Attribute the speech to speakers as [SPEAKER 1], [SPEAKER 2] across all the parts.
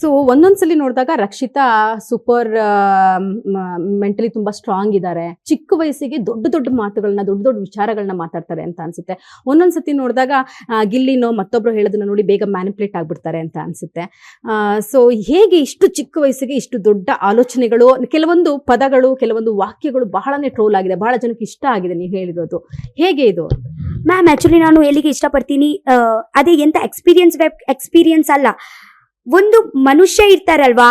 [SPEAKER 1] So ಒಂದೊಂದ್ಸಲಿ ನೋಡಿದಾಗ Rakshita super mentally ತುಂಬಾ strong ಇದ್ದಾರೆ. ಚಿಕ್ಕ ವಯಸ್ಸಿಗೆ ದೊಡ್ಡ ದೊಡ್ಡ ಮಾತುಗಳನ್ನ, ದೊಡ್ಡ ದೊಡ್ಡ ವಿಚಾರಗಳನ್ನ ಮಾತಾಡ್ತಾರೆ ಅಂತ ಅನ್ಸುತ್ತೆ. ಒಂದೊಂದ್ಸತಿ ನೋಡಿದಾಗ ಗಿಲ್ಲಿನೋ ಮತ್ತೊಬ್ರು ಹೇಳೋದನ್ನ ನೋಡಿ ಬೇಗ ಮ್ಯಾನಿಪುಲೇಟ್ ಆಗ್ಬಿಡ್ತಾರೆ ಅಂತ ಅನ್ಸುತ್ತೆ. ಸೊ ಹೇಗೆ ಇಷ್ಟು ಚಿಕ್ಕ ವಯಸ್ಸಿಗೆ ಇಷ್ಟು ದೊಡ್ಡ ಆಲೋಚನೆಗಳು, ಕೆಲವೊಂದು ಪದಗಳು, ಕೆಲವೊಂದು ವಾಕ್ಯಗಳು ಬಹಳನೇ ಟ್ರೋಲ್ ಆಗಿದೆ, ಬಹಳ ಜನಕ್ಕೆ ಇಷ್ಟ ಆಗಿದೆ ನೀವು ಹೇಳಿರೋದು, ಹೇಗೆ ಇದು?
[SPEAKER 2] ಮ್ಯಾಮ್ ಆಕ್ಚುಲಿ ನಾನು ಎಲ್ಲಿಗೆ ಇಷ್ಟಪಡ್ತೀನಿ, ಅದೇ ಎಂತ ಎಕ್ಸ್ಪೀರಿಯನ್ಸ್ ಅಲ್ಲ, ಒಂದು ಮನುಷ್ಯ ಇರ್ತಾರಲ್ವಾ,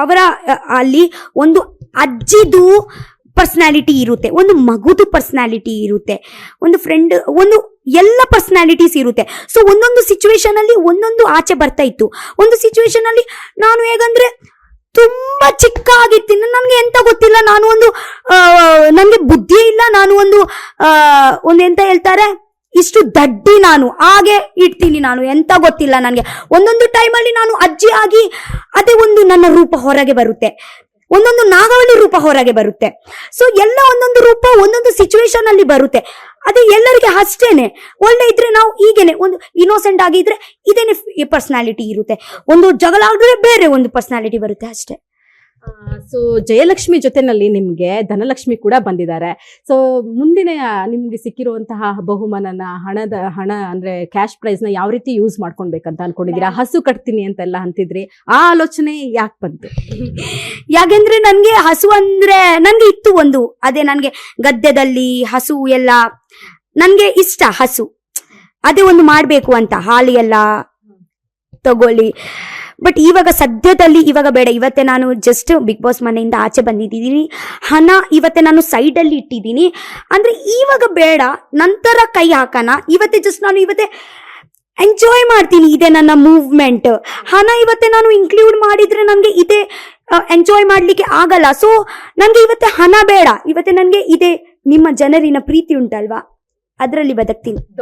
[SPEAKER 2] ಅವರ ಅಲ್ಲಿ ಒಂದು ಅಜ್ಜಿದು ಪರ್ಸನಾಲಿಟಿ ಇರುತ್ತೆ, ಒಂದು ಮಗುದು ಪರ್ಸನಾಲಿಟಿ ಇರುತ್ತೆ, ಒಂದು ಫ್ರೆಂಡ್, ಒಂದು ಎಲ್ಲ ಪರ್ಸನಾಲಿಟೀಸ್ ಇರುತ್ತೆ. ಸೊ ಒಂದೊಂದು ಸಿಚುವೇಶನ್ ಅಲ್ಲಿ ಒಂದೊಂದು ಆಚೆ ಬರ್ತಾ ಇತ್ತು. ಒಂದು ಸಿಚುವೇಶನ್ ಅಲ್ಲಿ ನಾನು ಹೇಗಂದ್ರೆ ತುಂಬಾ ಚಿಕ್ಕ ಆಗಿರ್ತೀನಿ, ನನ್ಗೆ ಎಂತ ಗೊತ್ತಿಲ್ಲ, ನಾನು ಒಂದು ನನ್ಗೆ ಬುದ್ಧಿ ಇಲ್ಲ, ನಾನು ಒಂದು ಎಂತ ಹೇಳ್ತಾರೆ, ಇಷ್ಟು ದಡ್ಡಿ ನಾನು, ಹಾಗೆ ಇಡ್ತೀನಿ ನಾನು, ಎಂತ ಗೊತ್ತಿಲ್ಲ ನನಗೆ. ಒಂದೊಂದು ಟೈಮಲ್ಲಿ ನಾನು ಅಜ್ಜಿ ಆಗಿ ಅದೇ ಒಂದು ನನ್ನ ರೂಪ ಹೊರಗೆ ಬರುತ್ತೆ, ಒಂದೊಂದು ನಾಗವಳ್ಳಿ ರೂಪ ಹೊರಗೆ ಬರುತ್ತೆ. ಸೊ ಎಲ್ಲ ಒಂದೊಂದು ರೂಪ ಒಂದೊಂದು ಸಿಚುವೇಶನ್ ಅಲ್ಲಿ ಬರುತ್ತೆ. ಅದೇ ಎಲ್ಲರಿಗೆ ಅಷ್ಟೇನೆ. ಒಳ್ಳೆ ಇದ್ರೆ ನಾವು ಹೀಗೇನೆ, ಒಂದು ಇನ್ನೋಸೆಂಟ್ ಆಗಿದ್ರೆ ಇದೇನೆ ಪರ್ಸನಾಲಿಟಿ ಇರುತ್ತೆ, ಒಂದು ಜಗಳ ಆಗಿದ್ರೆ ಬೇರೆ ಒಂದು ಪರ್ಸನಾಲಿಟಿ ಬರುತ್ತೆ ಅಷ್ಟೇ.
[SPEAKER 1] ಸೊ ಜಯಲಕ್ಷ್ಮಿ ಜೊತೆನಲ್ಲಿ ನಿಮ್ಗೆ ಧನಲಕ್ಷ್ಮಿ ಕೂಡ ಬಂದಿದ್ದಾರೆ. ಸೊ ಮುಂದಿನ ನಿಮ್ಗೆ ಸಿಕ್ಕಿರುವಂತಹ ಬಹುಮಾನನ, ಹಣ ಅಂದ್ರೆ ಕ್ಯಾಶ್ ಪ್ರೈಸ್ ನ ಯಾವ ರೀತಿ ಯೂಸ್ ಮಾಡ್ಕೊಳ್ಬೇಕಂತ ಅನ್ಕೊಂಡಿದ್ದೀರಾ? ಹಸು ಕಟ್ತೀನಿ ಅಂತೆಲ್ಲ ಅಂತಿದ್ರಿ, ಆ ಆಲೋಚನೆ ಯಾಕೆ ಬಂತು?
[SPEAKER 2] ಯಾಕೆಂದ್ರೆ ನನ್ಗೆ ಹಸು ಅಂದ್ರೆ ನನ್ಗೆ ಇತ್ತು ಒಂದು, ಅದೇ ನನ್ಗೆ ಗದ್ದೆದಲ್ಲಿ ಹಸು ಎಲ್ಲ ನನ್ಗೆ ಇಷ್ಟ, ಹಸು ಅದೇ ಒಂದು ಮಾಡ್ಬೇಕು ಅಂತ, ಹಾಲು ಎಲ್ಲ ತಗೊಳ್ಳಿ. ಬಟ್ ಇವಾಗ ಸದ್ಯದಲ್ಲಿ ಇವಾಗ ಬೇಡ. ಇವತ್ತೇ ನಾನು ಜಸ್ಟ್ ಬಿಗ್ ಬಾಸ್ ಮನೆಯಿಂದ ಆಚೆ ಬಂದಿದ್ದೀನಿ, ಹಣ ಇವತ್ತೇ ನಾನು ಸೈಡ್ ಅಲ್ಲಿ ಇಟ್ಟಿದ್ದೀನಿ. ಅಂದ್ರೆ ಇವಾಗ ಬೇಡ, ನಂತರ ಕೈ ಹಾಕೋಣ. ಇವತ್ತೇ ಜಸ್ಟ್ ನಾನು ಇವತ್ತೇ ಎಂಜಾಯ್ ಮಾಡ್ತೀನಿ, ಇದೆ ನನ್ನ ಮೂವ್ಮೆಂಟ್. ಹಣ ಇವತ್ತೇ ನಾನು ಇನ್ಕ್ಲೂಡ್ ಮಾಡಿದ್ರೆ ನನಗೆ ಇದೇ ಎಂಜಾಯ್ ಮಾಡ್ಲಿಕ್ಕೆ ಆಗಲ್ಲ. ಸೊ ನನಗೆ ಇವತ್ತೇ ಹಣ ಬೇಡ, ಇವತ್ತೇ ನನಗೆ ಇದೆ ನಿಮ್ಮ ಜನರಿನ ಪ್ರೀತಿ ಉಂಟಲ್ವಾ, ಅದರಲ್ಲಿ ಬದುಕ್ತೀನಿ.